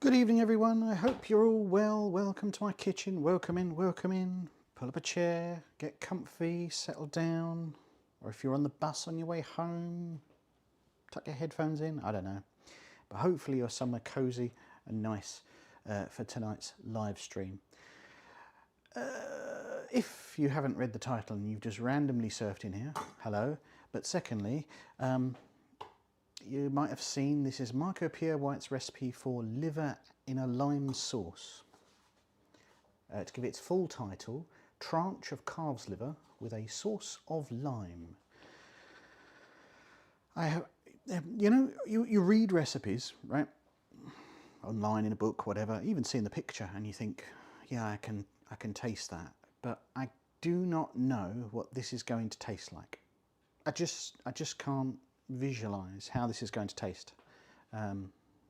Good evening everyone, I hope you're all well. Welcome to my kitchen, welcome in, welcome in. Pull up a chair, get comfy, settle down. Or if you're on the bus on your way home, tuck your headphones in, I don't know. But hopefully you're somewhere cosy and nice for tonight's live stream. If you haven't read the title and you've just randomly surfed in here, hello. But secondly, you might have seen this is Pierre White's recipe for liver in a lime sauce. To give its full title, tranche of calf's liver with a sauce of lime. You read recipes, right? Online, in a book, whatever, even seeing the picture and you think, yeah, I can taste that. But I do not know what this is going to taste like. I just can't visualize how this is going to taste.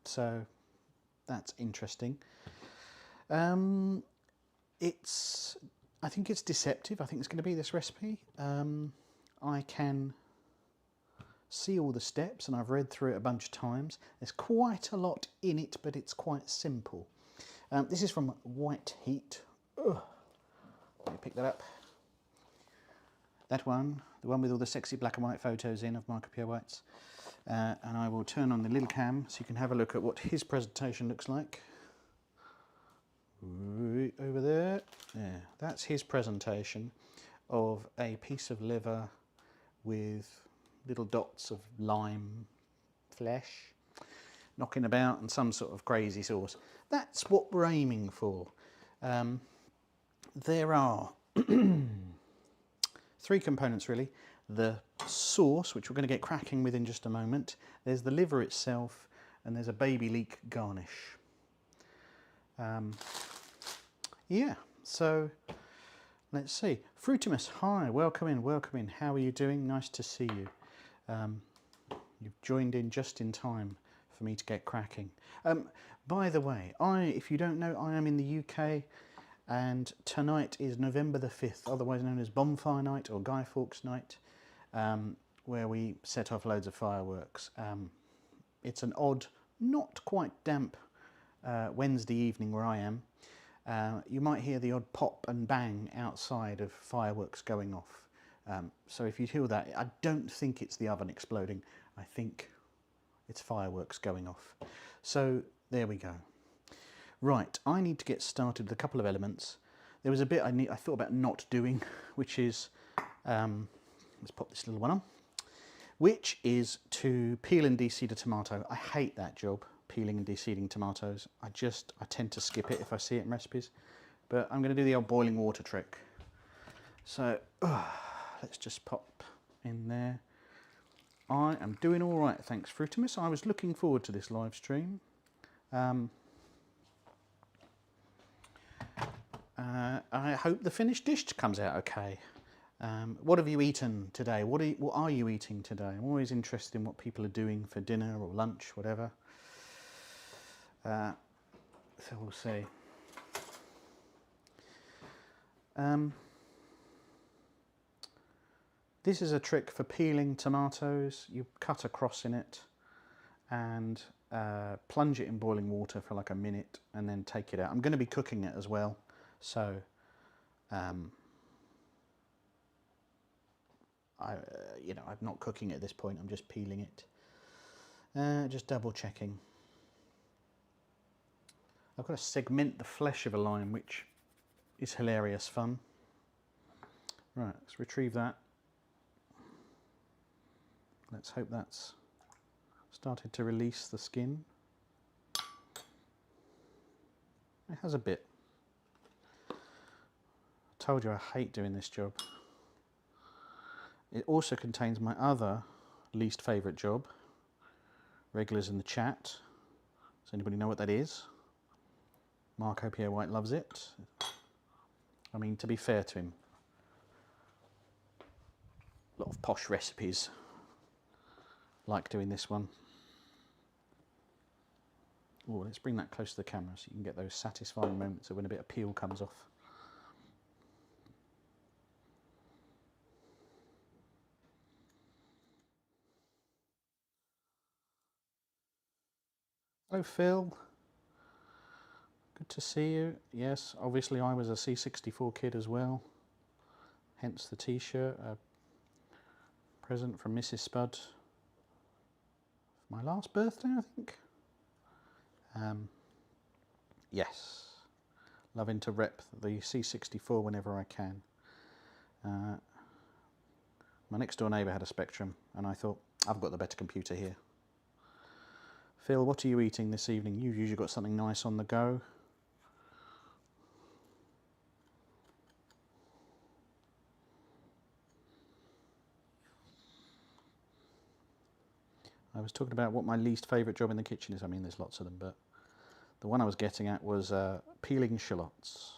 So that's interesting. I think it's deceptive. I think it's going to be this recipe. I can see all the steps and I've read through it a bunch of times. There's quite a lot in it, but it's quite simple. This is from White Heat. Ugh. Let me pick that up. That one, the one with all the sexy black and white photos in of Pierre White's. And I will turn on the little cam so you can have a look at what his presentation looks like. Over there. Yeah, that's his presentation of a piece of liver with little dots of lime flesh knocking about and some sort of crazy sauce. That's what we're aiming for. There are three components really. The sauce, which we're going to get cracking with in just a moment. There's the liver itself, and there's a baby leek garnish. Yeah, so let's see. Fruitimus, hi, welcome in, welcome in. How are you doing? Nice to see you. You've joined in just in time for me to get cracking. By the way, if you don't know, I am in the UK. And tonight is November the 5th, otherwise known as Bonfire Night or Guy Fawkes Night, where we set off loads of fireworks. It's an odd, not quite damp Wednesday evening where I am. You might hear the odd pop and bang outside of fireworks going off. So if you hear that, I don't think it's the oven exploding. I think it's fireworks going off. So there we go. Right, I need to get started with a couple of elements. There was a bit I thought about not doing, which is, let's pop this little one on, which is to peel and de-seed a tomato. I hate that job, peeling and de-seeding tomatoes. I tend to skip it if I see it in recipes. But I'm going to do the old boiling water trick. So, let's just pop in there. I am doing all right, thanks, Fruitimus. I was looking forward to this live stream. I hope the finished dish comes out okay. What have you eaten today? What are you eating today? I'm always interested in what people are doing for dinner or lunch, whatever. So we'll see. This is a trick for peeling tomatoes. You cut across in it and plunge it in boiling water for like a minute and then take it out. I'm going to be cooking it as well. So, I'm not cooking it at this point, I'm just peeling it. Just double checking. I've got to segment the flesh of a lime, which is hilarious fun. Right, let's retrieve that. Let's hope that's started to release the skin. It has a bit. Told you I hate doing this job. It also contains my other least favourite job. Regulars in the chat. Does anybody know what that is? Pierre White loves it. I mean, to be fair to him, a lot of posh recipes like doing this one. Oh, let's bring that close to the camera so you can get those satisfying moments of when a bit of peel comes off. Hello, Phil. Good to see you. Yes, obviously I was a C64 kid as well. Hence the t-shirt. A present from Mrs. Spud. My last birthday, I think. Yes. Loving to rep the C64 whenever I can. My next door neighbour had a Spectrum and I thought, I've got the better computer here. Phil, what are you eating this evening? You've usually got something nice on the go. I was talking about what my least favourite job in the kitchen is. I mean, there's lots of them, but the one I was getting at was peeling shallots,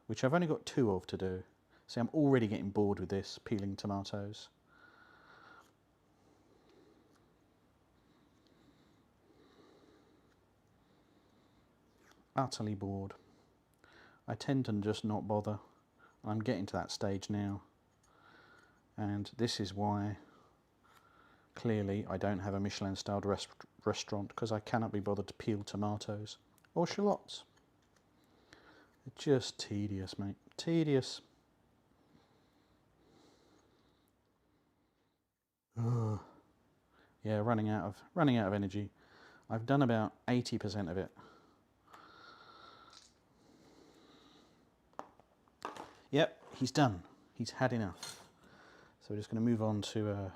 which I've only got 2 of to do. See, I'm already getting bored with this, peeling tomatoes. Utterly bored. I tend to just not bother. I'm getting to that stage now. And this is why, clearly, I don't have a Michelin-styled restaurant, because I cannot be bothered to peel tomatoes or shallots. It's just tedious, mate. Tedious. Ugh. Yeah, running out of energy. I've done about 80% of it. Yep, he's done. He's had enough. So we're just going to move on to... let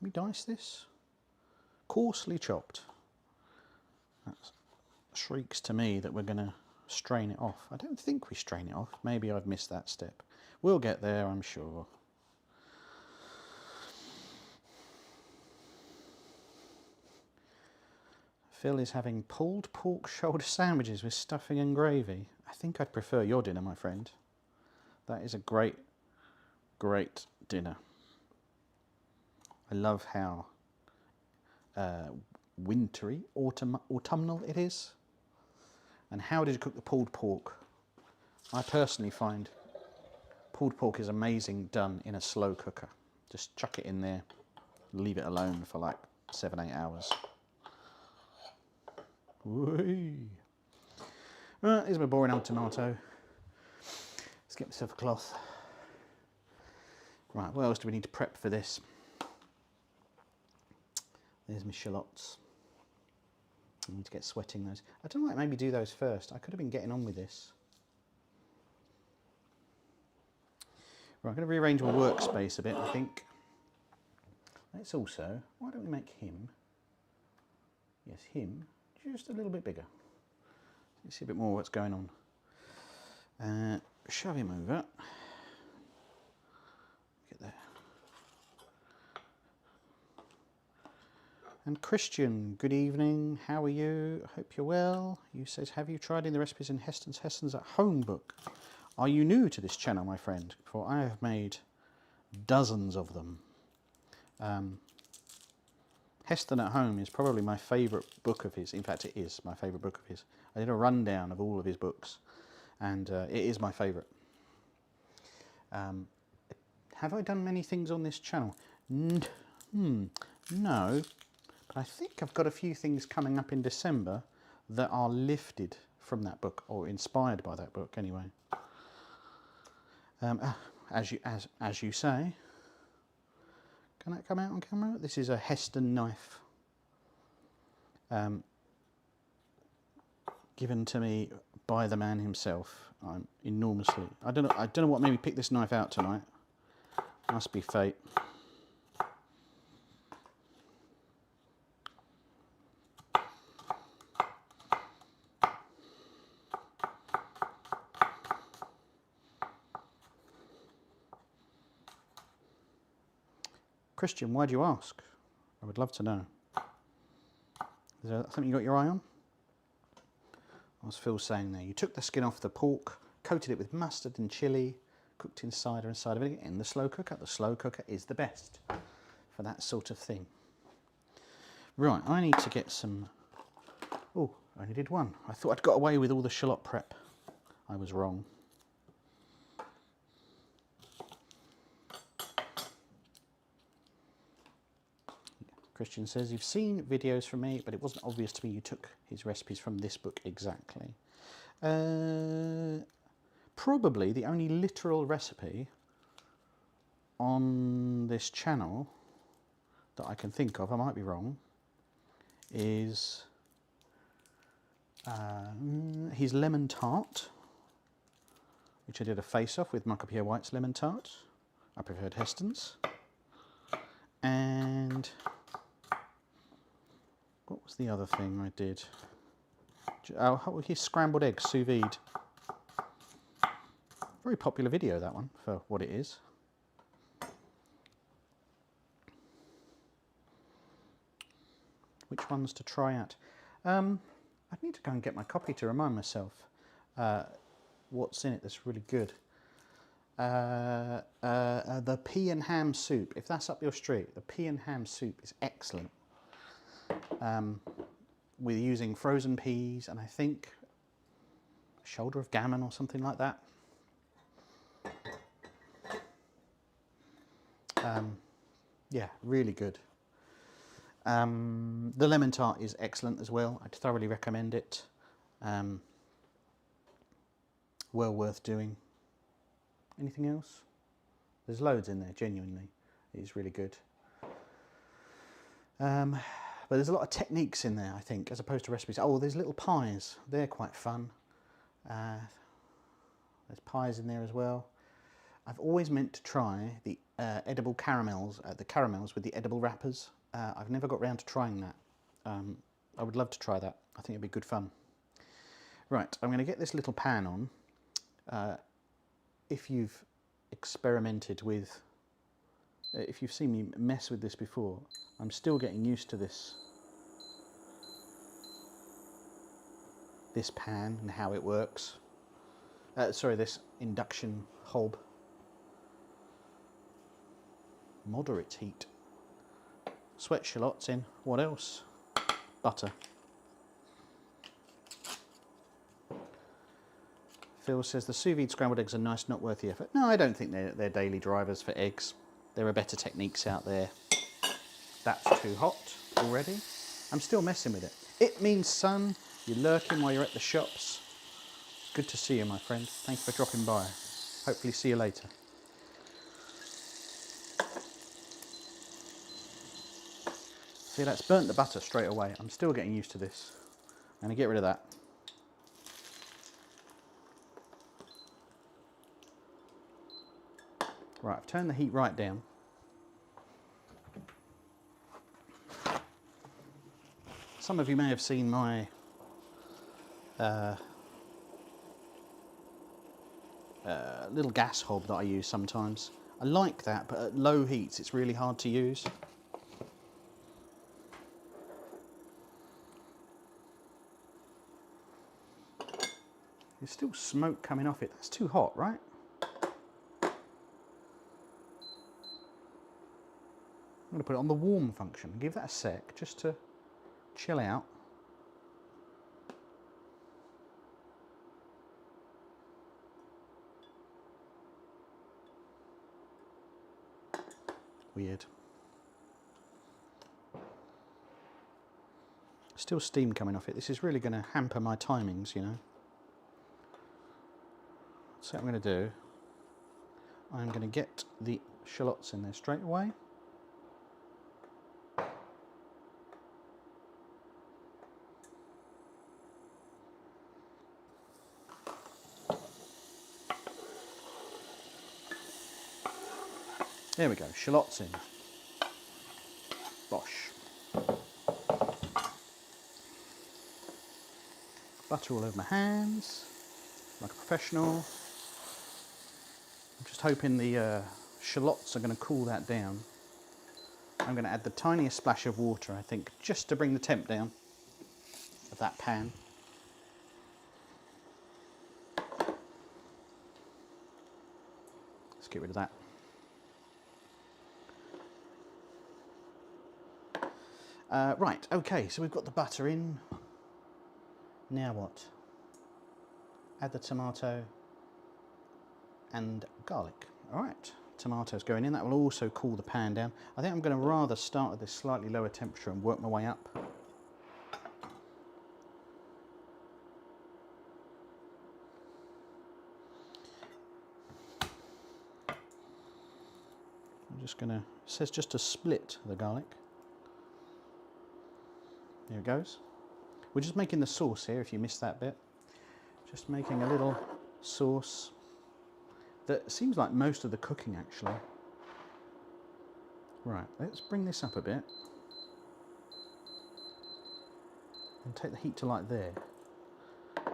me dice this. Coarsely chopped. That shrieks to me that we're going to strain it off. I don't think we strain it off. Maybe I've missed that step. We'll get there, I'm sure. Phil is having pulled pork shoulder sandwiches with stuffing and gravy. I think I'd prefer your dinner, my friend. That is a great, great dinner. I love how wintry, autumnal it is. And how did you cook the pulled pork? I personally find pulled pork is amazing done in a slow cooker. Just chuck it in there, leave it alone for like 7-8 hours. Whee. Right, here's my boring old tomato. Let's get myself a cloth. Right, what else do we need to prep for this? There's my shallots. I need to get sweating those. I don't know, maybe do those first. I could have been getting on with this. Right, I'm going to rearrange my workspace a bit, I think. Let's also, why don't we make him, yes, him, just a little bit bigger. You see a bit more what's going on. Shove him over. Get there. And Christian, good evening. How are you? I hope you're well. You says, have you tried in the recipes in Heston's at Home book? Are you new to this channel, my friend? For I have made dozens of them. Heston at Home is probably my favourite book of his. In fact, it is my favourite book of his. I did a rundown of all of his books, and it is my favourite. Have I done many things on this channel? No, but I think I've got a few things coming up in December that are lifted from that book, or inspired by that book anyway. As you say. Can that come out on camera? This is a Heston knife, given to me by the man himself. I'm enormously. I don't know what made me pick this knife out tonight. Must be fate. Christian, why do you ask? I would love to know. Is there something you got your eye on? What was Phil saying there? You took the skin off the pork, coated it with mustard and chilli, cooked inside of it in the slow cooker. The slow cooker is the best for that sort of thing. Right, I need to get some... Oh, I only did one. I thought I'd got away with all the shallot prep. I was wrong. Christian says, you've seen videos from me, but it wasn't obvious to me you took his recipes from this book exactly. Probably the only literal recipe on this channel that I can think of, I might be wrong, is his lemon tart, which I did a face-off with Michael Pierre White's lemon tart. I preferred Heston's. And what was the other thing I did? Oh, his scrambled eggs sous vide. Very popular video, that one, for what it is. Which ones to try out? I need to go and get my copy to remind myself what's in it that's really good. The pea and ham soup, if that's up your street, the pea and ham soup is excellent. We're using frozen peas and I think a shoulder of gammon or something like that. Yeah, really good. The lemon tart is excellent as well. I'd thoroughly recommend it. Well worth doing. Anything else? There's loads in there, genuinely. It is really good. But there's a lot of techniques in there, I think, as opposed to recipes. Oh, there's little pies. They're quite fun. There's pies in there as well. I've always meant to try the edible caramels, the caramels with the edible wrappers. I've never got round to trying that. I would love to try that. I think it'd be good fun. Right, I'm going to get this little pan on. If you've experimented with, if you've seen me mess with this before, I'm still getting used to this pan and how it works. Sorry, this induction hob. Moderate heat. Sweat shallots in. What else? Butter. Phil says the sous vide scrambled eggs are nice, not worth the effort. No, I don't think they're daily drivers for eggs. There are better techniques out there. That's too hot already. I'm still messing with it. It means, son, you're lurking while you're at the shops. Good to see you, my friend. Thanks for dropping by. Hopefully see you later. See, that's burnt the butter straight away. I'm still getting used to this. I'm going to get rid of that. Right, I've turned the heat right down. Some of you may have seen my little gas hob that I use sometimes. I like that, but at low heats it's really hard to use. There's still smoke coming off it. That's too hot, right? I'm going to put it on the warm function. Give that a sec, just to chill out. Weird. Still steam coming off it. This is really going to hamper my timings, you know. So what I'm going to do, I'm going to get the shallots in there straight away. There we go, shallots in. Bosh. Butter all over my hands, like a professional. I'm just hoping the shallots are going to cool that down. I'm going to add the tiniest splash of water, I think, just to bring the temp down of that pan. Let's get rid of that. Right, okay, so we've got the butter in. Now what? Add the tomato and garlic. All right, tomatoes going in. That will also cool the pan down. I think I'm going to rather start at this slightly lower temperature and work my way up. I'm just going to, it says just to split the garlic. There it goes. We're just making the sauce here, if you missed that bit. Just making a little sauce that seems like most of the cooking actually. Right, let's bring this up a bit and take the heat to like there.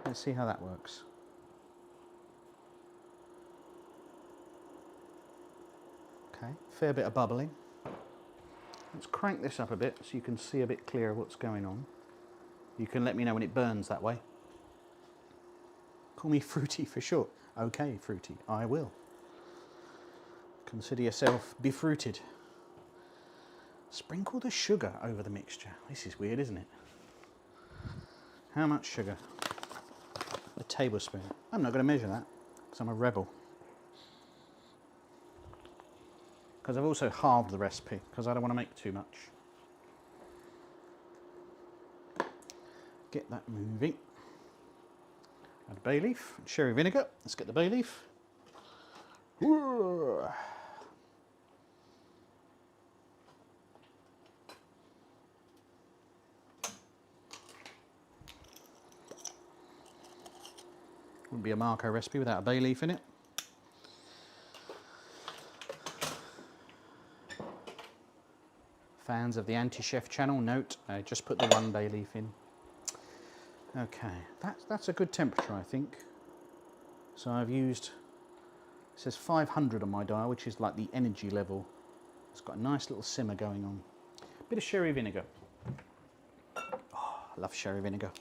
Let's see how that works. Okay, fair bit of bubbling. Let's crank this up a bit so you can see a bit clearer what's going on. You can let me know when it burns that way. Call me Fruity for short. Okay, Fruity, I will. Consider yourself befruited. Sprinkle the sugar over the mixture. This is weird, isn't it? How much sugar? A tablespoon. I'm not going to measure that because I'm a rebel. Because I've also halved the recipe because I don't want to make too much. Get that moving. Add bay leaf, sherry vinegar. Let's get the bay leaf. Whoa. Wouldn't be a Marco recipe without a bay leaf in it. Fans of the Anti-Chef channel, note, I just put the one bay leaf in. Okay, that's a good temperature, I think. So I've used, it says 500 on my dial, which is like the energy level. It's got a nice little simmer going on. Bit of sherry vinegar. Oh, I love sherry vinegar.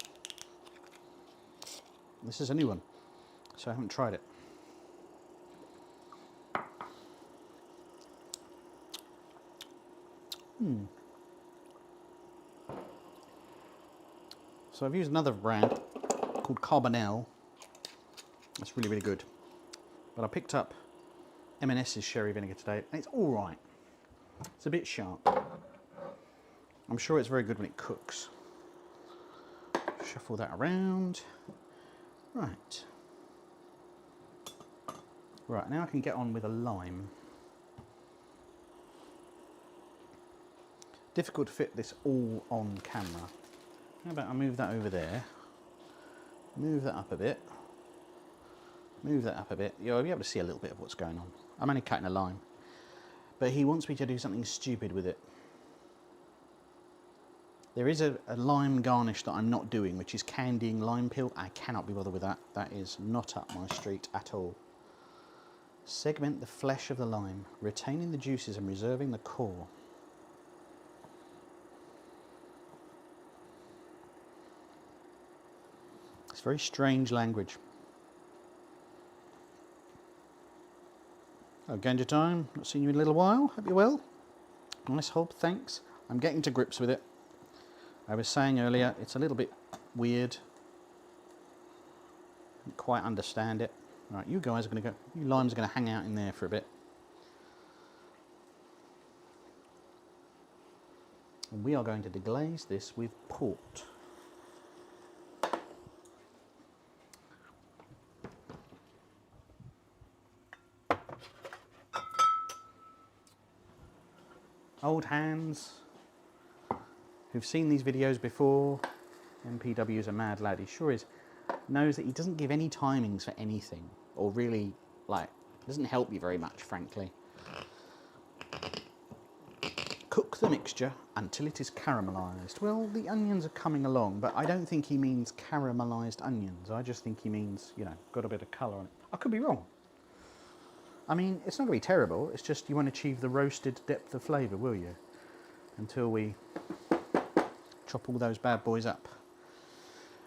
This is a new one, so I haven't tried it. So I've used another brand called Carbonell. That's really, really good. But I picked up M&S's sherry vinegar today, and it's all right. It's a bit sharp. I'm sure it's very good when it cooks. Shuffle that around. Right. Right, now I can get on with a lime. Difficult to fit this all on camera. How about I move that over there, move that up a bit, move that up a bit. You'll be able to see a little bit of what's going on. I'm only cutting a lime, but he wants me to do something stupid with it. There is a lime garnish that I'm not doing, which is candying lime peel. I cannot be bothered with that. That is not up my street at all. Segment the flesh of the lime, retaining the juices and reserving the core. It's very strange language. Oh, Ganja time, not seen you in a little while. Hope you're well. Nice hob, thanks. I'm getting to grips with it. I was saying earlier, it's a little bit weird. I don't quite understand it. Right, you guys are going to go, you limes are going to hang out in there for a bit. And we are going to deglaze this with port. Old hands who've seen these videos before. MPW is a mad lad, he sure is. Knows that he doesn't give any timings for anything, or really, like, doesn't help you very much, frankly. Cook the mixture until it is caramelised. Well, the onions are coming along, but I don't think he means caramelised onions. I just think he means, you know, got a bit of colour on it. I could be wrong. I mean, it's not going to be terrible, it's just you want to achieve the roasted depth of flavour, will you? Until we chop all those bad boys up.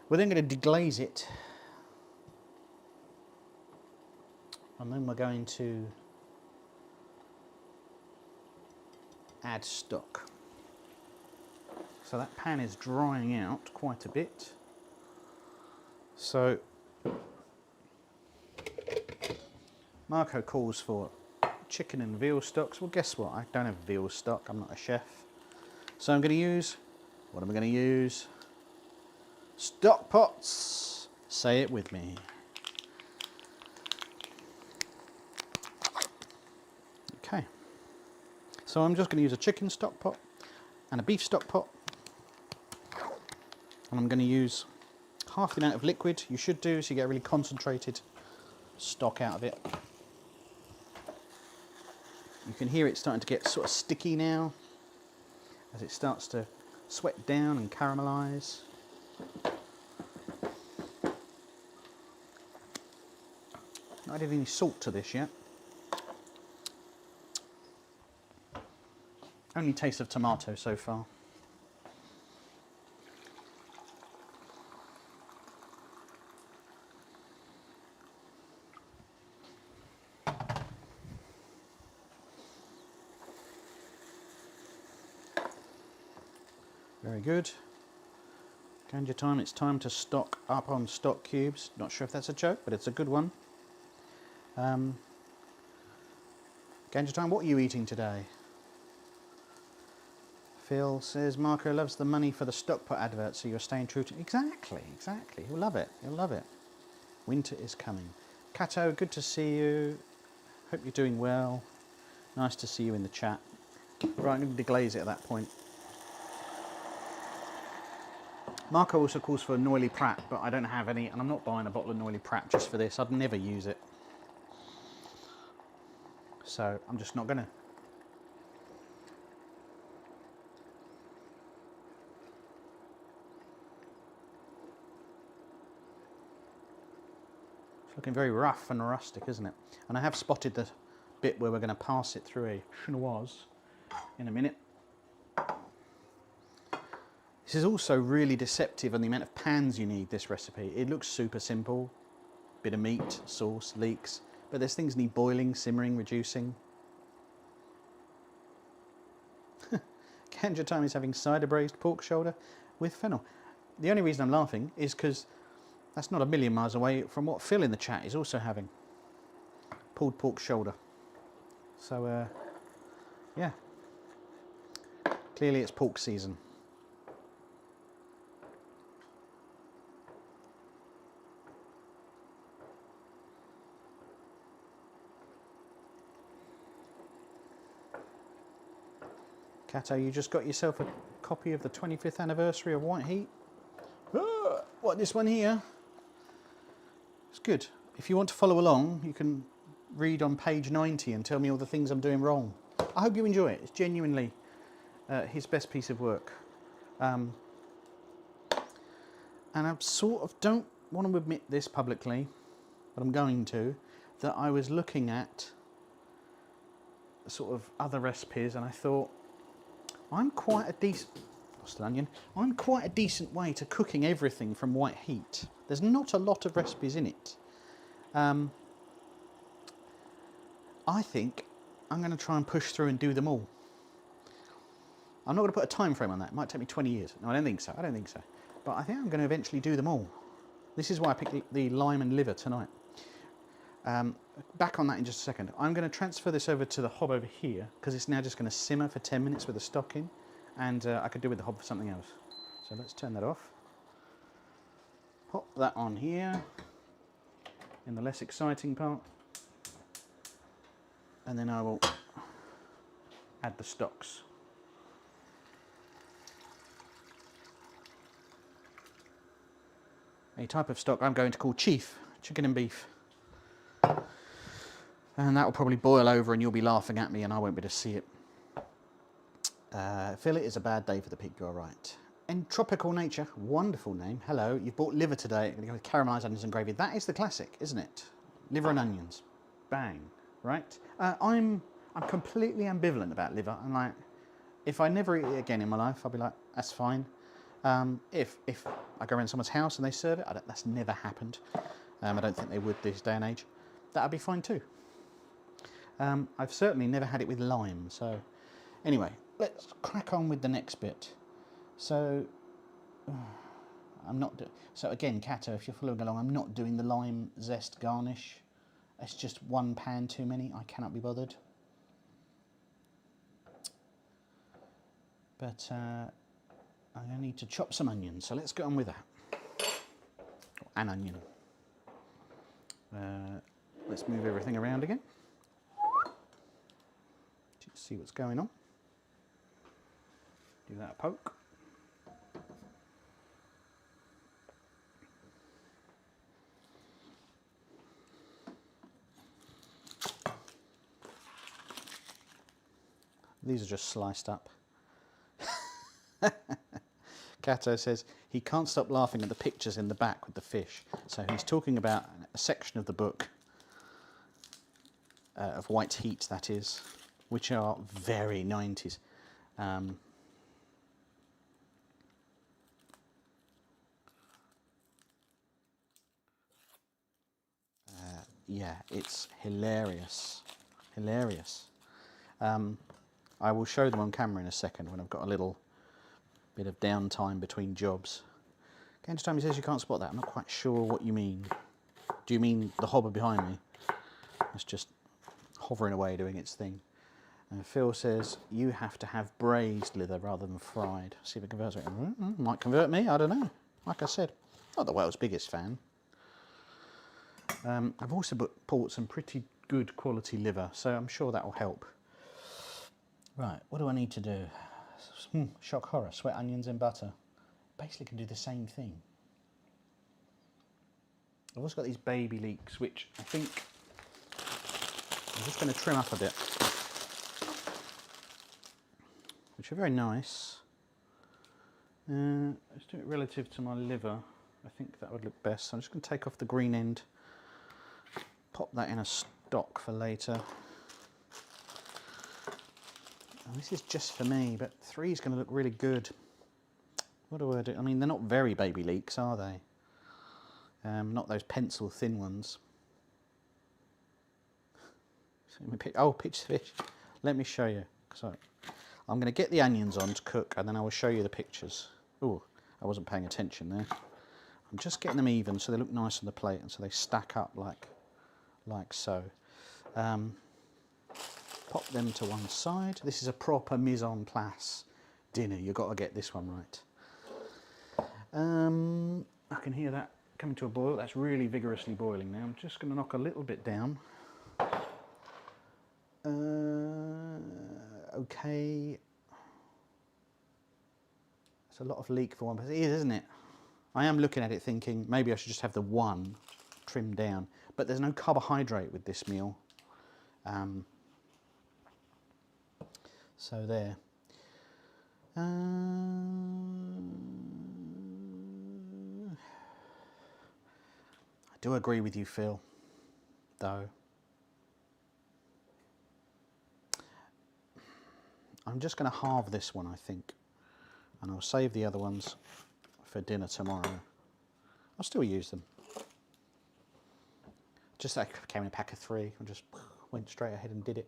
We're then going to deglaze it. And then we're going to add stock. So that pan is drying out quite a bit. So Marco calls for chicken and veal stocks. Well, guess what? I don't have veal stock. I'm not a chef. So I'm going to use, what am I going to use? Stock pots. Say it with me. Okay. So I'm just going to use a chicken stock pot and a beef stock pot. And I'm going to use half the amount of liquid you should do, so you get a really concentrated stock out of it. You can hear it starting to get sort of sticky now as it starts to sweat down and caramelise. Not added any salt to this yet. Only taste of tomato so far. Very good. Ganja time, it's time to stock up on stock cubes. Not sure if that's a joke, but it's a good one. Ganja time, what are you eating today? Phil says, Marco loves the money for the stock pot advert, so you're staying true to... Exactly. He'll love it. Winter is coming. Kato, good to see you. Hope you're doing well. Nice to see you in the chat. Right, I'm going to deglaze it at that point. Marco also calls for a Noilly Prat, but I don't have any, and I'm not buying a bottle of Noilly Prat just for this. I'd never use it. So I'm just not going to. It's looking very rough and rustic, isn't it? And I have spotted the bit where we're going to pass it through a chinoise in a minute. This is also really deceptive on the amount of pans you need, this recipe. It looks super simple. Bit of meat, sauce, leeks. But there's things need boiling, simmering, reducing. Ganja time is having cider braised pork shoulder with fennel. The only reason I'm laughing is because that's not a million miles away from what Phil in the chat is also having. Pulled pork shoulder. So, yeah. Clearly it's pork season. Kato, you just got yourself a copy of the 25th anniversary of White Heat. What, this one here? It's good. If you want to follow along, you can read on page 90 and tell me all the things I'm doing wrong. I hope you enjoy it. It's genuinely his best piece of work. And I sort of don't want to admit this publicly, but I'm going to, that I was looking at sort of other recipes and I thought, I'm quite a decent way to cooking everything from White Heat. There's not a lot of recipes in it. I think I'm going to try and push through and do them all. I'm not going to put a time frame on that. It might take me 20 years. No, I don't think so. But I think I'm going to eventually do them all. This is why I picked the lime and liver tonight. Back on that in just a second. I'm going to transfer this over to the hob over here because it's now just going to simmer for 10 minutes with the stock in, and I could do with the hob for something else. So let's turn that off. Pop that on here in the less exciting part, and then I will add the stocks. A type of stock I'm going to call Chief, chicken and beef. And that will probably boil over and you'll be laughing at me and I won't be able to see it. Phil, it is a bad day for the pig, you're right. Entropical Nature, wonderful name. Hello, you've bought liver today. I'm going to go with caramelised onions and gravy. That is the classic, isn't it? Liver and onions. Bang, right? I'm completely ambivalent about liver. I'm like, if I never eat it again in my life, I'll be like, that's fine. If I go around someone's house and they serve it, that's never happened. I don't think they would this day and age. That'd be fine too. I've certainly never had it with lime, so anyway, let's crack on with the next bit. So so again, Kato, if you're following along, I'm not doing the lime zest garnish. It's just one pan too many. I cannot be bothered. But I need to chop some onions, so let's get on with that. Or an onion. Let's move everything around again. See what's going on. Do that a poke. These are just sliced up. Kato says he can't stop laughing at the pictures in the back with the fish. So he's talking about a section of the book, of White Heat that is, which are very 90s. Yeah, it's hilarious. Hilarious. I will show them on camera in a second when I've got a little bit of downtime between jobs. Again, time he says you can't spot that. I'm not quite sure what you mean. Do you mean the hobber behind me? It's just hovering away doing its thing. And Phil says you have to have braised liver rather than fried. See if it converts it. Might convert me, I don't know. Like I said, not the world's biggest fan. I've also bought some pretty good quality liver, so I'm sure that will help. Right, what do I need to do? Shock horror, sweat onions in butter. Basically can do the same thing. I've also got these baby leeks, which I think I'm just going to trim up a bit. Which are very nice. Let's do it relative to my liver. I think that would look best. So I'm just going to take off the green end, pop that in a stock for later. And this is just for me, but 3 is going to look really good. What do I do? I mean, they're not very baby leeks, are they? Not those pencil thin ones. Oh, pitch fish. Let me show you. So I'm going to get the onions on to cook, and then I will show you the pictures. Oh, I wasn't paying attention there. I'm just getting them even so they look nice on the plate and so they stack up like so. Pop them to one side. This is a proper mise en place dinner. You've got to get this one right. I can hear that coming to a boil. That's really vigorously boiling now. I'm just going to knock a little bit down. Okay. It's a lot of leek for one person. It is, isn't it? I am looking at it thinking maybe I should just have the one trimmed down. But there's no carbohydrate with this meal. So there. I do agree with you, Phil, though. I'm just going to halve this one, I think, and I'll save the other ones for dinner tomorrow. I'll still use them. Just like came in a pack of 3, I just went straight ahead and did it.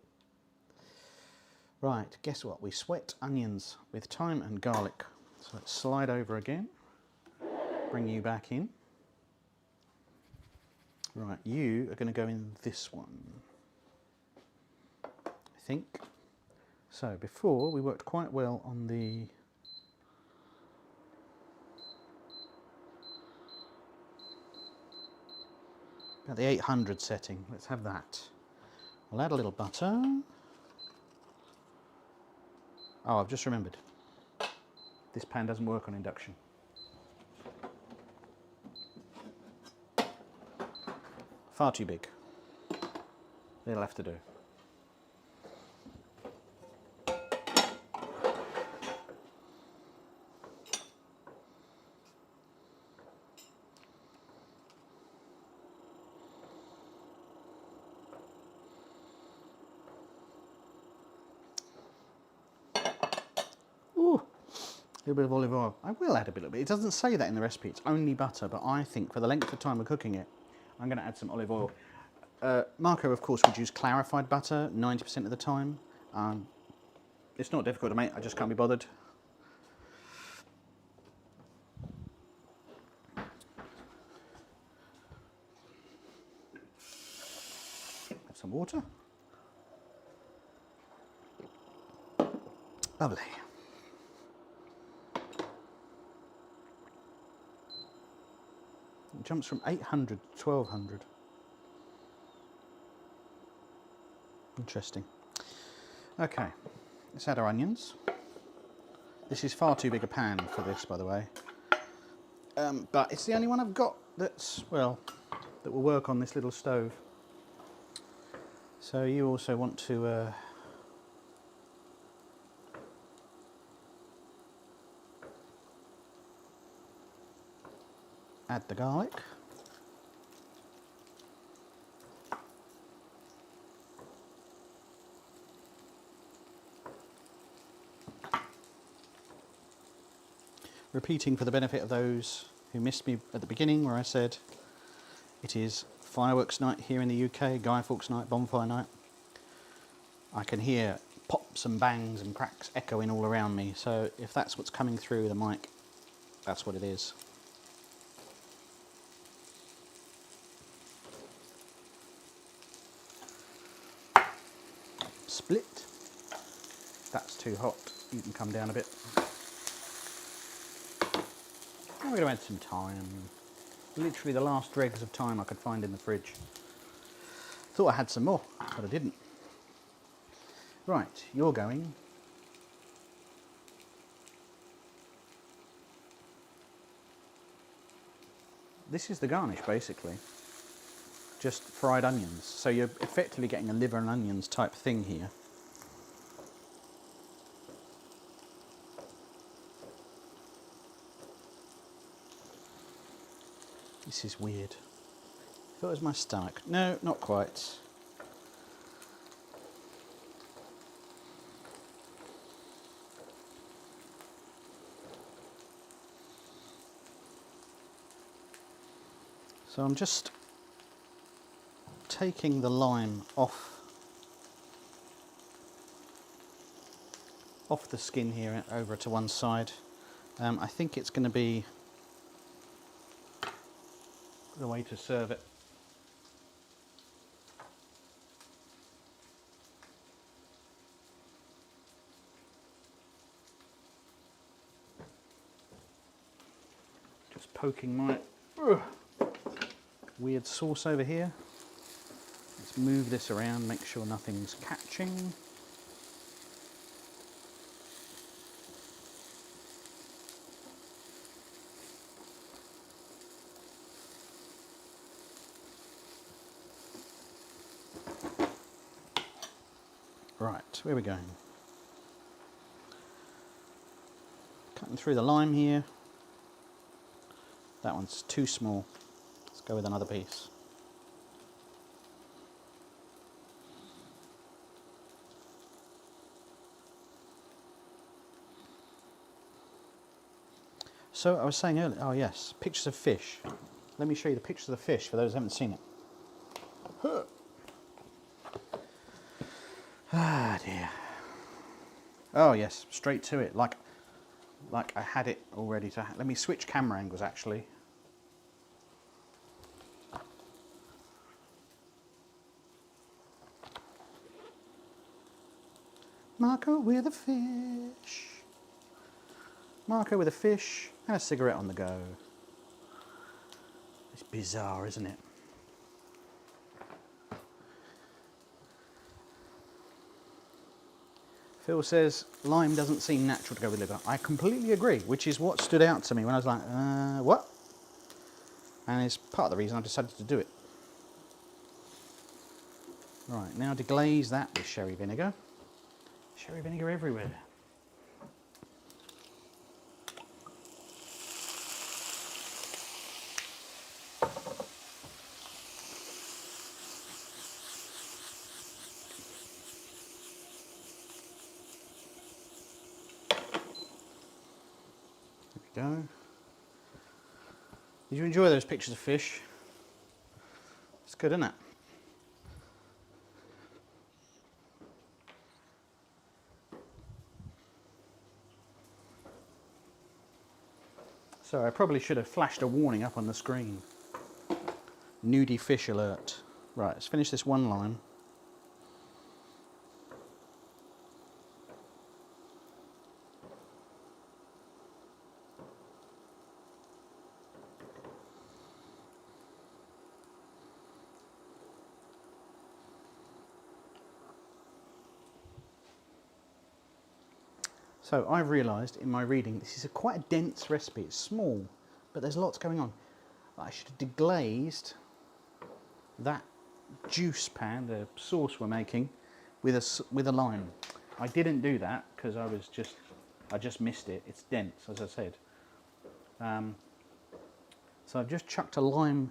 Right, guess what? We sweat onions with thyme and garlic. So let's slide over again, bring you back in. Right, you are going to go in this one, I think. So before we worked quite well on the about the 800 setting. Let's have that. We'll add a little butter. Oh, I've just remembered. This pan doesn't work on induction. Far too big. It'll have to do. Ooh, a little bit of olive oil. I will add a little bit. It doesn't say that in the recipe. It's only butter, but I think for the length of time we're cooking it, I'm going to add some olive oil. Marco, of course, would use clarified butter 90% of the time. It's not difficult to make, I just can't be bothered. Have some water. Lovely. jumps from 800 to 1200. Interesting. Okay, let's add our onions. This is far too big a pan for this, by the way. But it's the only one I've got that's, well, that will work on this little stove. So you also want to add the garlic. Repeating for the benefit of those who missed me at the beginning where I said it is fireworks night here in the UK, Guy Fawkes night, bonfire night. I can hear pops and bangs and cracks echoing all around me, so if that's what's coming through the mic, that's what it is. Split. That's too hot. You can come down a bit. Now we're going to add some thyme. Literally the last dregs of thyme I could find in the fridge. Thought I had some more, but I didn't. Right, you're going. This is the garnish basically. Just fried onions. So you're effectively getting a liver and onions type thing here. This is weird. I thought it was my stomach. No, not quite. So I'm just taking the lime off the skin here over to one side. I think it's going to be the way to serve it. Just poking my weird sauce over here. Let's move this around, make sure nothing's catching. Right, where are we going? Cutting through the lime here. That one's too small. Let's go with another piece. So I was saying earlier, oh yes, pictures of fish. Let me show you the pictures of the fish for those who haven't seen it. Ah dear. Oh yes, straight to it, like I had it already. Let me switch camera angles actually. Marco with a fish. Marco with a fish and a cigarette on the go. It's bizarre, isn't it? Phil says, lime doesn't seem natural to go with liver. I completely agree, which is what stood out to me when I was like, what? And it's part of the reason I decided to do it. Right, now deglaze that with sherry vinegar. Sherry vinegar everywhere. There we go. Did you enjoy those pictures of fish? It's good, isn't it? So I probably should have flashed a warning up on the screen. Nudie fish alert. Right, let's finish this one lime. So I've realised in my reading, this is quite a dense recipe. It's small, but there's lots going on. I should have deglazed that juice pan, the sauce we're making, with a lime. I didn't do that because I just missed it. It's dense, as I said. So I've just chucked a lime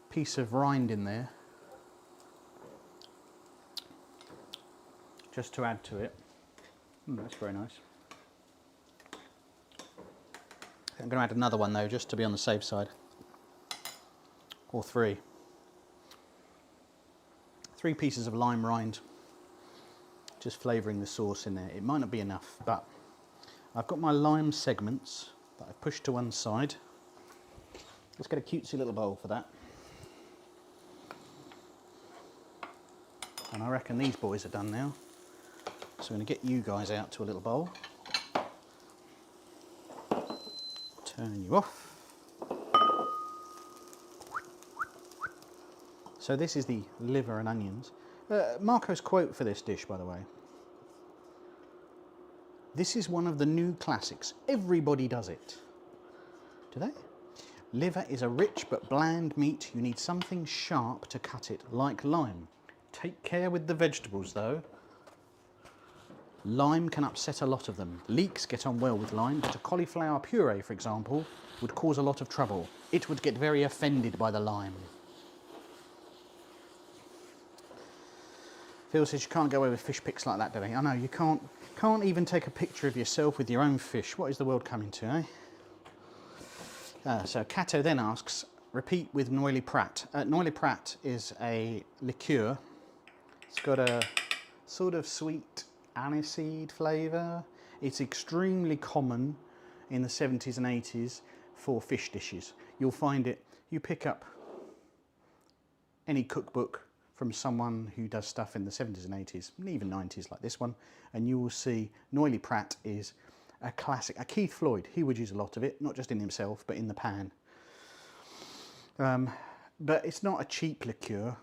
piece of rind in there, just to add to it. That's very nice. I'm going to add another one though, just to be on the safe side. Or three. 3 pieces of lime rind, just flavouring the sauce in there. It might not be enough, but I've got my lime segments that I've pushed to one side. Let's get a cutesy little bowl for that. And I reckon these boys are done now. So I'm going to get you guys out to a little bowl. Turn you off. So this is the liver and onions. Marco's quote for this dish, by the way. This is one of the new classics. Everybody does it. Do they? Liver is a rich but bland meat. You need something sharp to cut it, like lime. Take care with the vegetables, though. Lime can upset a lot of them. Leeks get on well with lime, but a cauliflower puree, for example, would cause a lot of trouble. It would get very offended by the lime. Phil says you can't go away with fish pics like that, do they? I know, you can't even take a picture of yourself with your own fish. What is the world coming to, eh? So Cato then asks, repeat with Noilly Prat. Noilly Prat is a liqueur. It's got a sort of sweet aniseed flavour. It's extremely common in the 70s and 80s for fish dishes. You'll find it, you pick up any cookbook from someone who does stuff in the 70s and 80s, and even 90s like this one, and you will see Noilly Prat is a classic. Keith Floyd, he would use a lot of it, not just in himself, but in the pan. But it's not a cheap liqueur.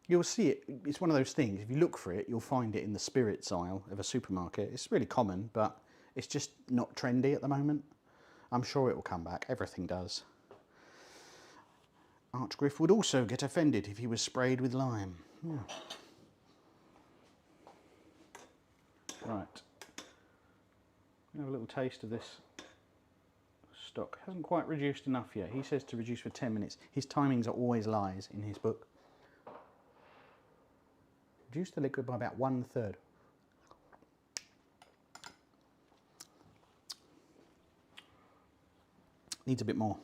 You'll see it, it's one of those things, if you look for it, you'll find it in the spirits aisle of a supermarket. It's really common, but it's just not trendy at the moment. I'm sure it will come back, everything does. Archgriff would also get offended if he was sprayed with lime. Yeah. Right. Have a little taste of this stock. Hasn't quite reduced enough yet. He says to reduce for 10 minutes. His timings are always lies in his book. Reduce the liquid by about 1/3. Needs a bit more.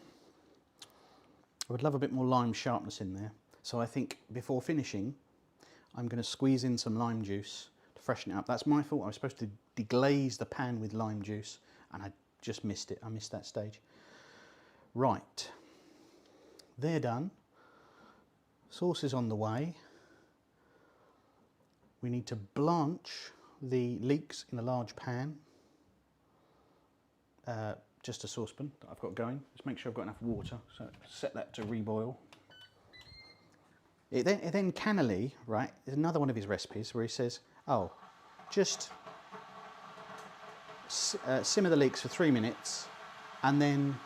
I would love a bit more lime sharpness in there. So I think before finishing, I'm going to squeeze in some lime juice to freshen it up. That's my fault. I was supposed to deglaze the pan with lime juice and I just missed it. I missed that stage. Right. They're done. Sauce is on the way. We need to blanch the leeks in a large pan. Just a saucepan that I've got going. Just make sure I've got enough water. So set that to reboil. It then cannily, right, is another one of his recipes where he says, oh, just simmer the leeks for 3 minutes and then,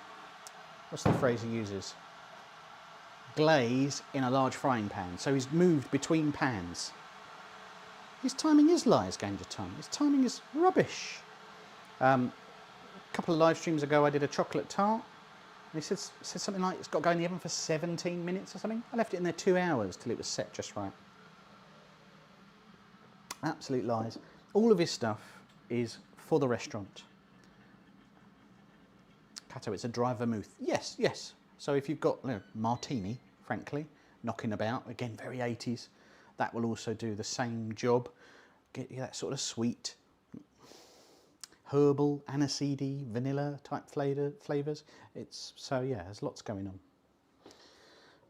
what's the phrase he uses? Glaze in a large frying pan. So he's moved between pans. His timing is lies, Ganja Tongue. His timing is rubbish. A couple of live streams ago I did a chocolate tart and he said something like it's got to go in the oven for 17 minutes or something. I left it in there 2 hours till it was set just right. Absolute lies. All of his stuff is for the restaurant. Cato, it's a dry vermouth. Yes, yes. So if you've got martini, frankly, knocking about, again very 80s, that will also do the same job. Get you that sort of sweet, herbal, aniseedy, vanilla type flavours. So yeah, there's lots going on.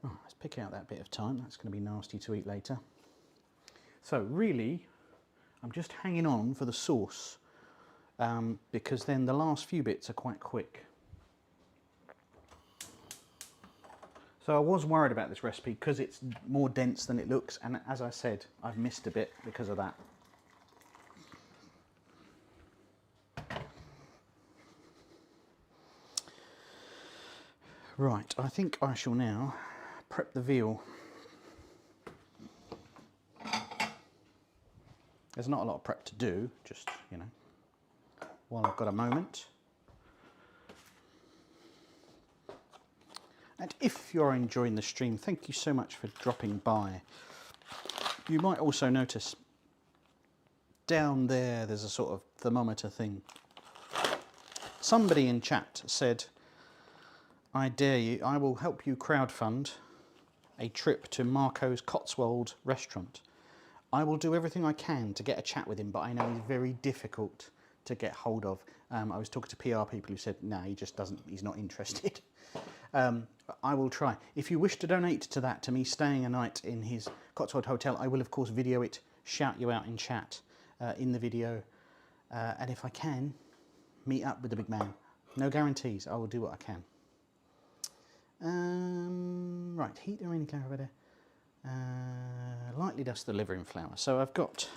Oh, let's pick out that bit of thyme. That's going to be nasty to eat later. So really, I'm just hanging on for the sauce because then the last few bits are quite quick. So I was worried about this recipe because it's more dense than it looks, and as I said, I've missed a bit because of that. Right, I think I shall now prep the veal. There's not a lot of prep to do, just, you know, while I've got a moment. And if you're enjoying the stream, thank you so much for dropping by. You might also notice down there's a sort of thermometer thing. Somebody in chat said, I dare you, I will help you crowdfund a trip to Marco's Cotswold restaurant. I will do everything I can to get a chat with him, but I know he's very difficult to get hold of. I was talking to PR people who said, no, he just doesn't, he's not interested. I will try. If you wish to donate to that, to me staying a night in his Cotswold Hotel, I will of course video it, shout you out in chat in the video, and if I can, meet up with the big man. No guarantees, I will do what I can. Right, heat the remaining clarifier. Lightly dust the liver in flour. So I've got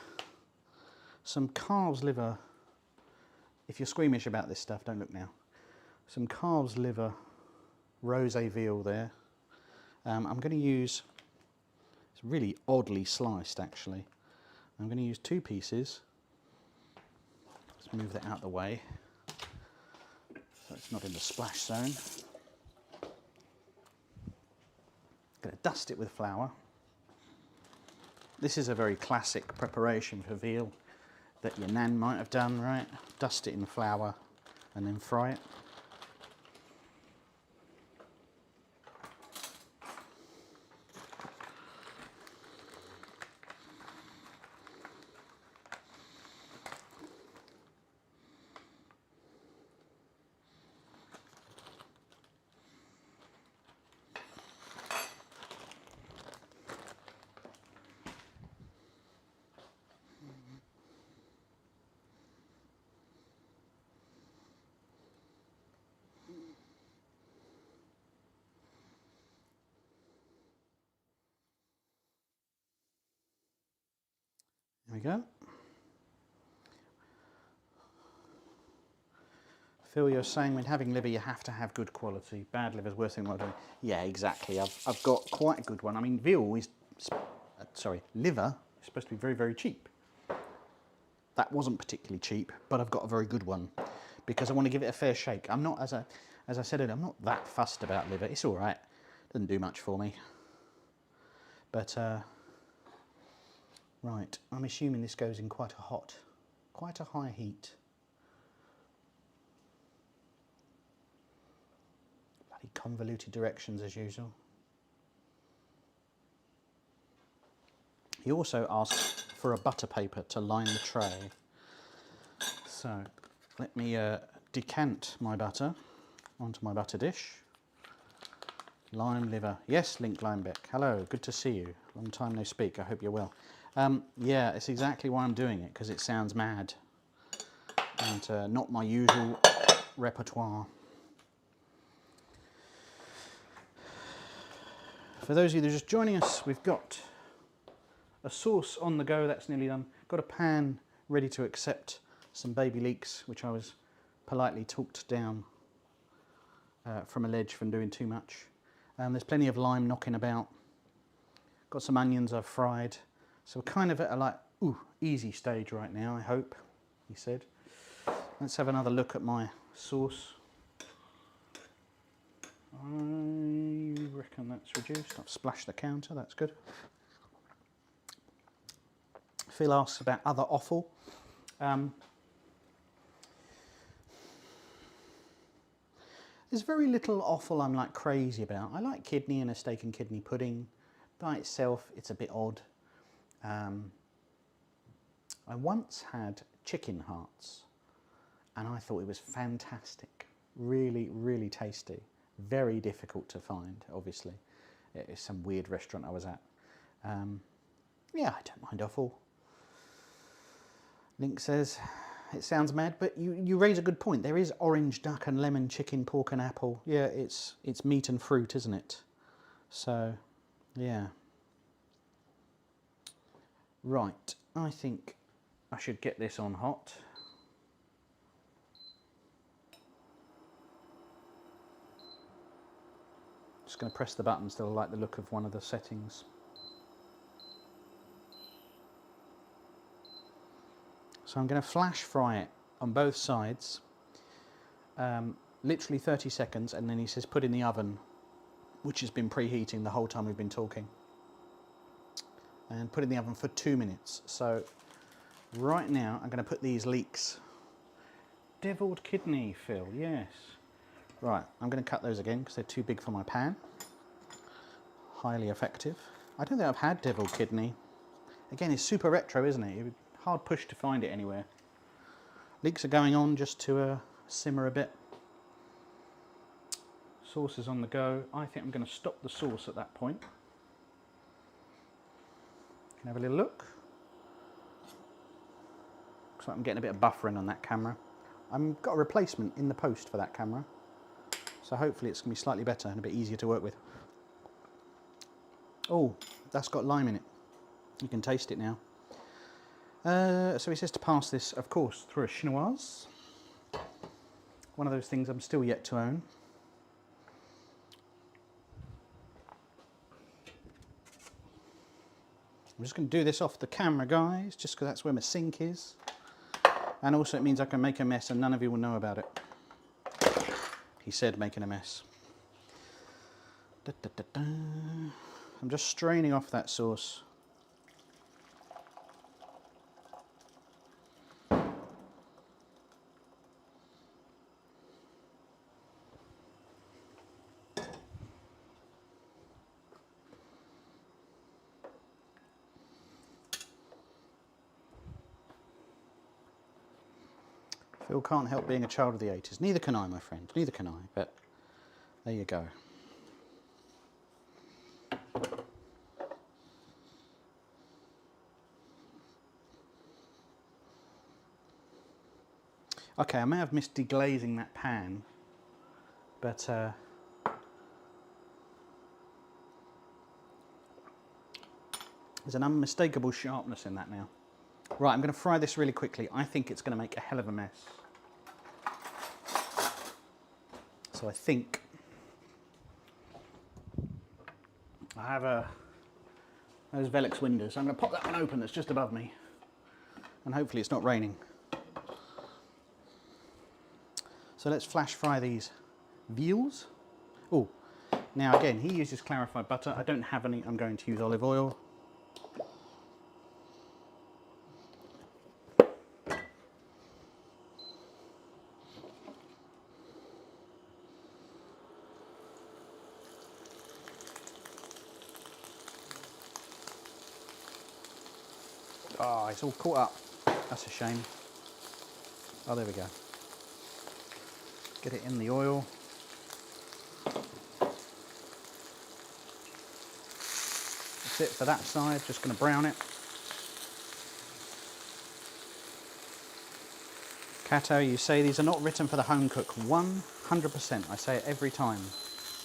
some calves liver. If you're squeamish about this stuff, don't look now. Some calves liver rosé veal there. I'm going to use, it's really oddly sliced actually. I'm going to use 2 pieces. Let's move that out of the way so it's not in the splash zone. Going to dust it with flour. This is a very classic preparation for veal that your nan might have done, right? Dust it in flour and then fry it. There we go. Phil, you're saying when having liver you have to have good quality. Bad liver's worse than what I'm doing. Yeah, exactly. I've got quite a good one. I mean, veal is, liver is supposed to be very, very cheap. That wasn't particularly cheap, but I've got a very good one because I want to give it a fair shake. I'm not, as I said earlier, I'm not that fussed about liver. It's all right. Doesn't do much for me. But, right, I'm assuming this goes in quite a high heat. Bloody convoluted directions as usual. He also asked for a butter paper to line the tray. So let me decant my butter onto my butter dish. Lime liver. Yes, Link Limebeck. Hello, good to see you. Long time no speak. I hope you're well. Yeah, it's exactly why I'm doing it, because it sounds mad. And not my usual repertoire. For those of you that are just joining us, we've got a sauce on the go, that's nearly done. Got a pan ready to accept some baby leeks, which I was politely talked down from a ledge from doing too much. There's plenty of lime knocking about. Got some onions I've fried. So we're kind of at a easy stage right now, I hope, he said. Let's have another look at my sauce. I reckon that's reduced. I've splashed the counter, that's good. Phil asks about other offal. There's very little offal I'm like crazy about. I like kidney and a steak and kidney pudding. By itself, it's a bit odd. I once had chicken hearts and I thought it was fantastic. Really, really tasty. Very difficult to find, obviously. It's some weird restaurant I was at. Yeah, I don't mind offal. Link says, it sounds mad, but you raise a good point. There is orange duck and lemon chicken, pork and apple. Yeah, it's meat and fruit, isn't it? So, yeah. Right, I think I should get this on hot. Just going to press the button, still like the look of one of the settings. So I'm going to flash fry it on both sides, literally 30 seconds, and then he says put in the oven, which has been preheating the whole time we've been talking, and put in the oven for 2 minutes. So right now I'm going to put these leeks. Deviled kidney, Phil, yes. Right, I'm going to cut those again because they're too big for my pan. Highly effective. I don't think I've had deviled kidney. Again, it's super retro, isn't it? Hard push to find it anywhere. Leeks are going on just to simmer a bit. Sauce is on the go. I think I'm going to stop the sauce at that point. Can have a little look. Looks like I'm getting a bit of buffering on that camera. I've got a replacement in the post for that camera, so hopefully it's going to be slightly better and a bit easier to work with. Oh, that's got lime in it. You can taste it now. So he says to pass this, of course, through a chinoise. One of those things I'm still yet to own. I'm just going to do this off the camera, guys, just because that's where my sink is. And also it means I can make a mess and none of you will know about it. He said making a mess. Da, da, da, da. I'm just straining off that sauce. Phil can't help being a child of the 80s. Neither can I, my friend. Neither can I, but there you go. Okay, I may have missed deglazing that pan, but there's an unmistakable sharpness in that now. Right, I'm going to fry this really quickly. I think it's going to make a hell of a mess. So I think I have those Velux windows. I'm going to pop that one open that's just above me, and hopefully it's not raining. So let's flash fry these veals. Oh, now again, he uses clarified butter. I don't have any. I'm going to use olive oil. Oh, it's all caught up. That's a shame. Oh, there we go. Get it in the oil. That's it for that side. Just going to brown it. Cato, you say these are not written for the home cook. 100%. I say it every time.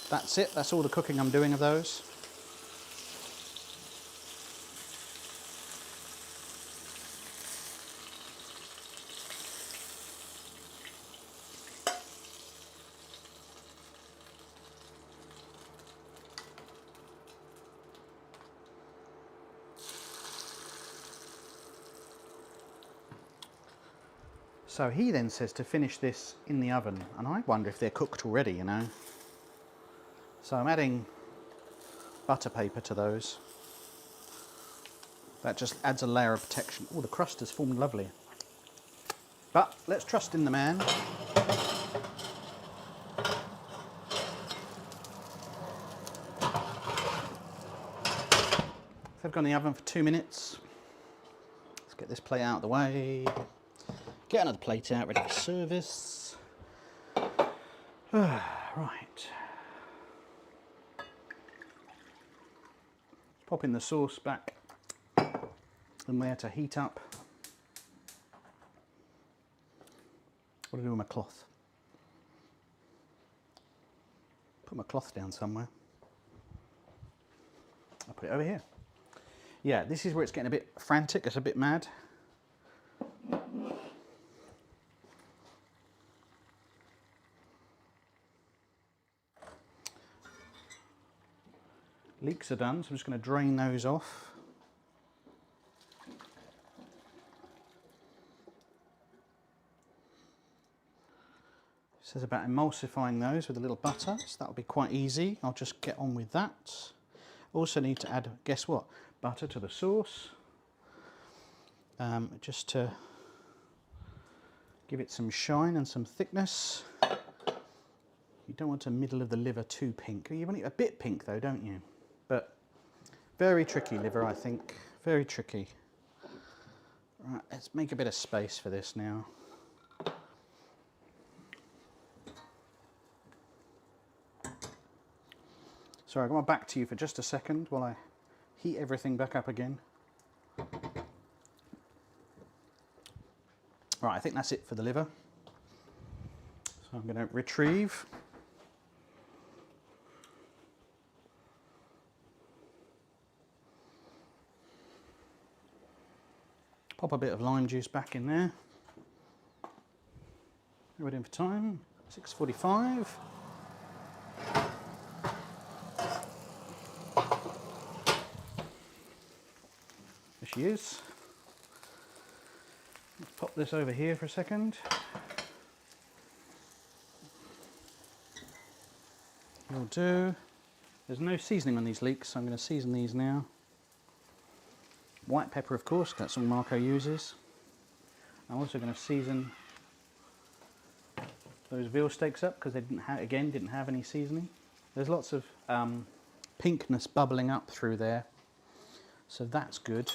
That's it. That's all the cooking I'm doing of those. So he then says to finish this in the oven, and I wonder if they're cooked already, you know. So I'm adding butter paper to those. That just adds a layer of protection. Oh, the crust has formed lovely. But let's trust in the man. So I've gone in the oven for 2 minutes. Let's get this plate out of the way. Get another plate out, ready for service. Right. Popping the sauce back in there to heat up. What do I do with my cloth? Put my cloth down somewhere. I'll put it over here. Yeah, this is where it's getting a bit frantic, it's a bit mad. Leeks are done, so I'm just going to drain those off. It says about emulsifying those with a little butter, so that'll be quite easy. I'll just get on with that. Also need to add, guess what, butter to the sauce, just to give it some shine and some thickness. You don't want the middle of the liver too pink. You want it a bit pink though, don't you? But very tricky liver, I think. Very tricky. Right, let's make a bit of space for this now. Sorry, I'll come back to you for just a second while I heat everything back up again. Right, I think that's it for the liver. So I'm going to retrieve. Pop a bit of lime juice back in there. Ready in for time, 6:45. There she is. Let's pop this over here for a second. Will do. There's no seasoning on these leeks, so I'm going to season these now. White pepper, of course, that's all Marco uses. I'm also going to season those veal steaks up because they didn't have any seasoning. There's lots of pinkness bubbling up through there, so that's good.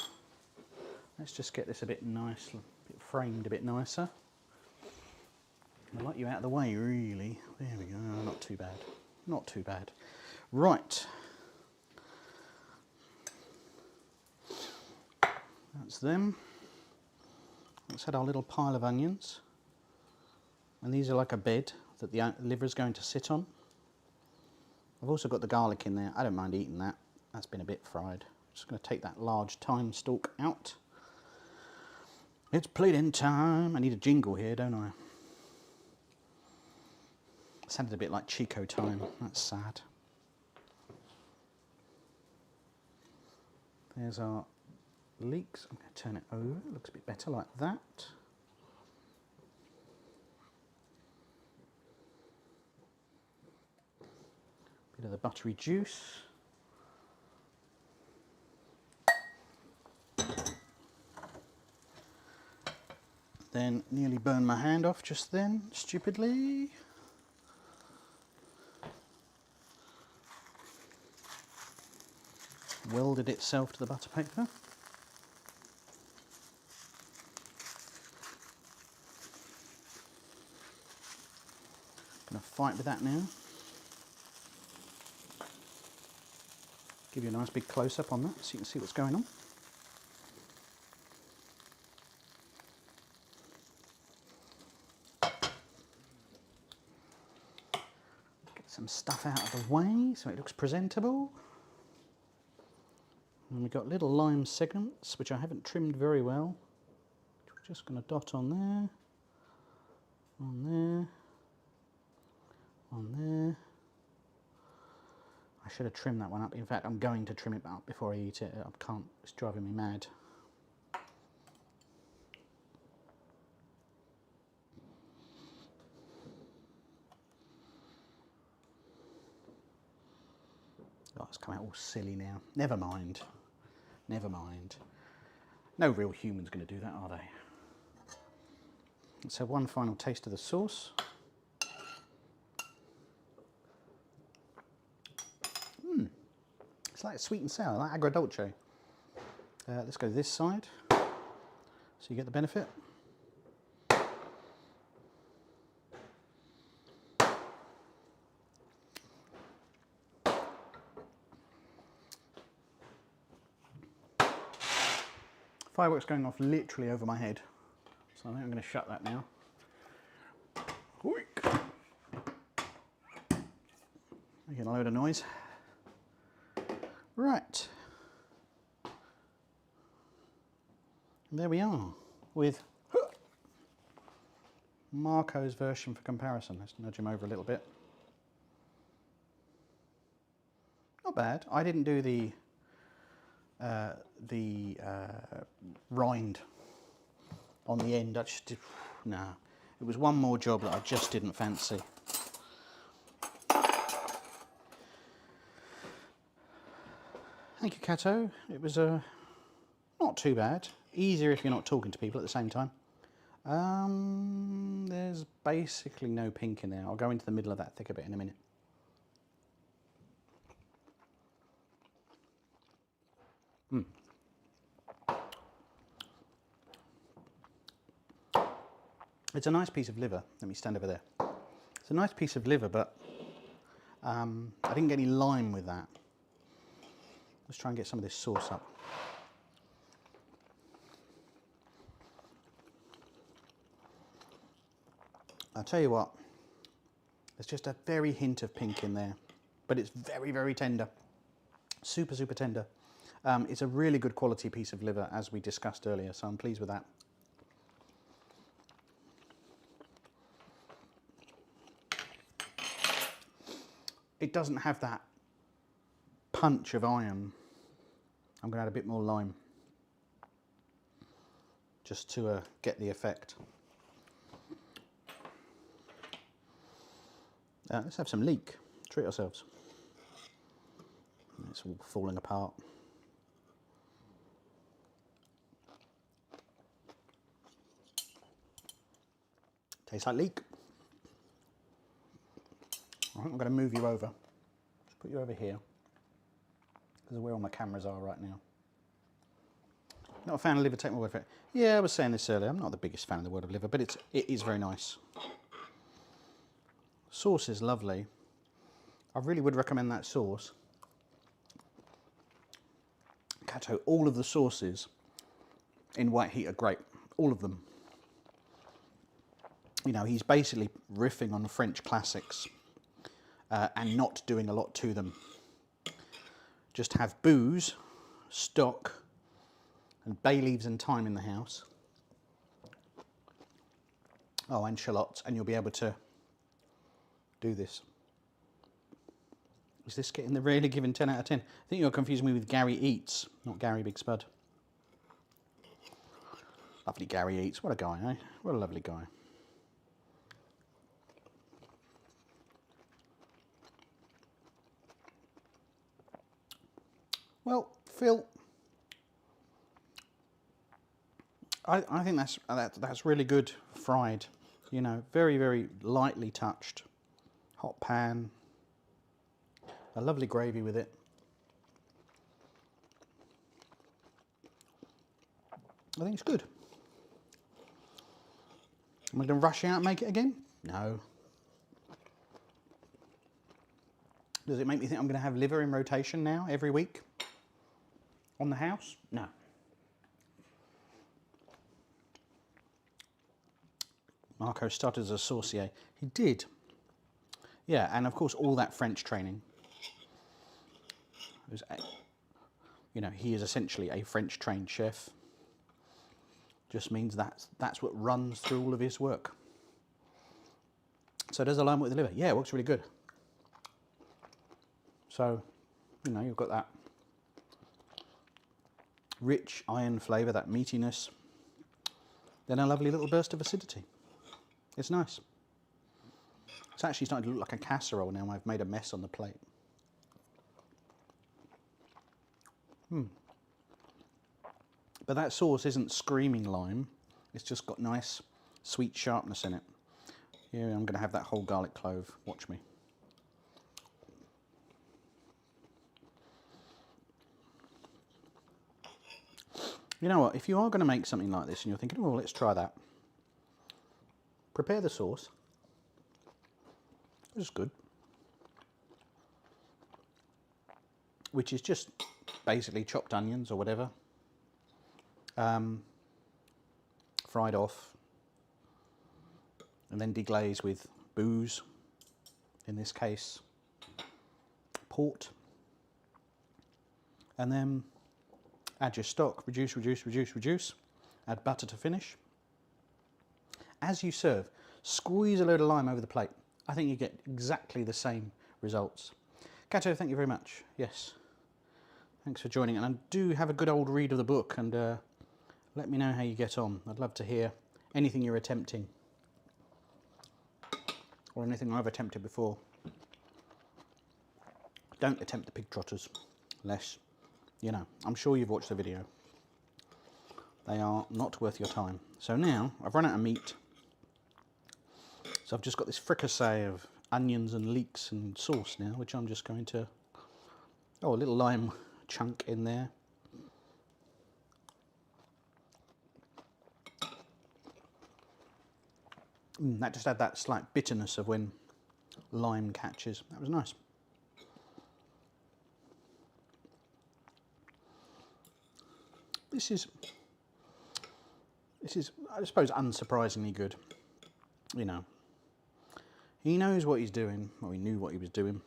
Let's just get this a bit nice, a bit framed a bit nicer. I'd like you out of the way, really. There we go. Oh, not too bad. Not too bad. Right. That's them. Let's add our little pile of onions. And these are like a bed that the liver is going to sit on. I've also got the garlic in there. I don't mind eating that. That's been a bit fried. Just going to take that large thyme stalk out. It's plating time. I need a jingle here, don't I? It sounded a bit like Chico time. That's sad. There's our leeks. I'm going to turn it over. It looks a bit better like that. Bit of the buttery juice. Then nearly burned my hand off just then, stupidly. Welded itself to the butter paper. Gonna fight with that now. Give you a nice big close-up on that so you can see what's going on. Get some stuff out of the way so it looks presentable. And we've got little lime segments which I haven't trimmed very well. We're just going to dot on there, on there, on there. I should have trimmed that one up. In fact, I'm going to trim it up before I eat it. I can't, it's driving me mad. Oh, it's coming out all silly now. Never mind. Never mind. No real human's going to do that, are they? Let's have one final taste of the sauce. It's like sweet and sour, like agrodolce. Let's go this side, so you get the benefit. Fireworks going off literally over my head, so I think I'm going to shut that now. Making a load of noise. Right. And there we are with Marco's version for comparison. Let's nudge him over a little bit. not bad. I didn't do the rind on the end. I just did, no. It was one more job that I just didn't fancy. Thank you, Cato. It was not too bad. Easier if you're not talking to people at the same time. There's basically no pink in there. I'll go into the middle of that thicker bit in a minute. It's a nice piece of liver. Let me stand over there. It's a nice piece of liver, but I didn't get any lime with that. Let's try and get some of this sauce up. I'll tell you what, there's just a very hint of pink in there, but it's very, very tender. Super, super tender. It's a really good quality piece of liver, as we discussed earlier, so I'm pleased with that. It doesn't have that punch of iron. I'm going to add a bit more lime just to get the effect. Let's have some leek. Treat ourselves. It's all falling apart. Tastes like leek. Right, I'm going to move you over. Just put you over here, because of where all my cameras are right now. Not a fan of liver, take my word for it. Yeah, I was saying this earlier, I'm not the biggest fan of the word of liver, but it is very nice. Sauce is lovely. I really would recommend that sauce. Cato, all of the sauces in White Heat are great. All of them. You know, he's basically riffing on the French classics. And not doing a lot to them. Just have booze, stock, and bay leaves and thyme in the house. Oh, and shallots, and you'll be able to do this. Is this getting the really given 10 out of 10? I think you're confusing me with Gary Eats, not Gary Big Spud. Lovely Gary Eats, what a guy, eh? What a lovely guy. Well, Phil, I think that's really good fried. You know, very, very lightly touched. Hot pan. A lovely gravy with it. I think it's good. Am I going to rush out and make it again? No. Does it make me think I'm going to have liver in rotation now every week? On the house? No. Marco started as a saucier. He did. Yeah, and of course all that French training. You know, he is essentially a French trained chef. Just means that's what runs through all of his work. So does the lime with the liver? Yeah, it works really good. So, you know, you've got that rich iron flavour, that meatiness, then a lovely little burst of acidity. It's nice. It's actually starting to look like a casserole now. I've made a mess on the plate. But that sauce isn't screaming lime. It's just got nice sweet sharpness in it. Here I'm going to have that whole garlic clove. Watch me. You know what, if you are going to make something like this and you're thinking, oh, let's try that, prepare the sauce. This is good. Which is just basically chopped onions or whatever, fried off, and then deglaze with booze, in this case port, and then add your stock, reduce, reduce, reduce, reduce, add butter to finish. As you serve, squeeze a load of lime over the plate. I think you get exactly the same results. Kato, thank you very much. Yes. Thanks for joining. And do have a good old read of the book and let me know how you get on. I'd love to hear anything you're attempting or anything I've attempted before. Don't attempt the pig trotters, unless, you know, I'm sure you've watched the video. They are not worth your time. So now, I've run out of meat. So I've just got this fricassee of onions and leeks and sauce now, which I'm just going to, a little lime chunk in there. That just had that slight bitterness of when lime catches. That was nice. This is, I suppose, unsurprisingly good. You know, he knows what he's doing, or he knew what he was doing.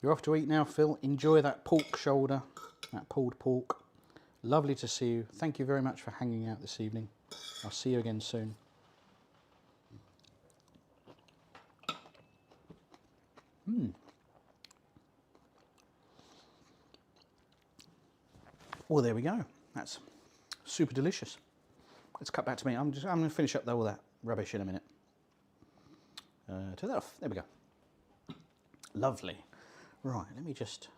You're off to eat now, Phil. Enjoy that pork shoulder, that pulled pork. Lovely to see you. Thank you very much for hanging out this evening. I'll see you again soon. Well, there we go. That's super delicious. Let's cut back to me. I'm going to finish up all that rubbish in a minute. Turn that off. There we go. Lovely. Right, let me just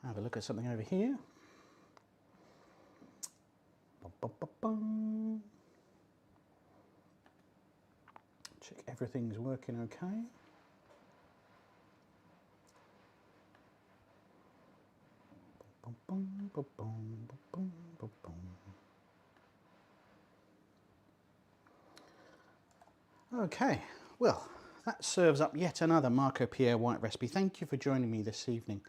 have a look at something over here. Check everything's working okay. Okay, well, that serves up yet another Marco Pierre White recipe. Thank you for joining me this evening.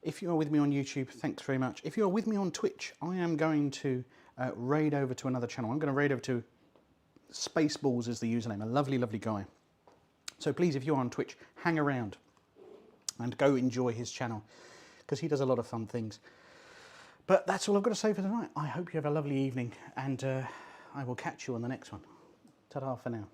If you're with me on YouTube, thanks very much. If you're with me on Twitch, I am going to raid over to another channel. I'm going to raid over to Spaceballs is the username, a lovely, lovely guy. So please, if you're on Twitch, hang around and go enjoy his channel because he does a lot of fun things. But that's all I've got to say for tonight. I hope you have a lovely evening and I will catch you on the next one. Ta-da for now.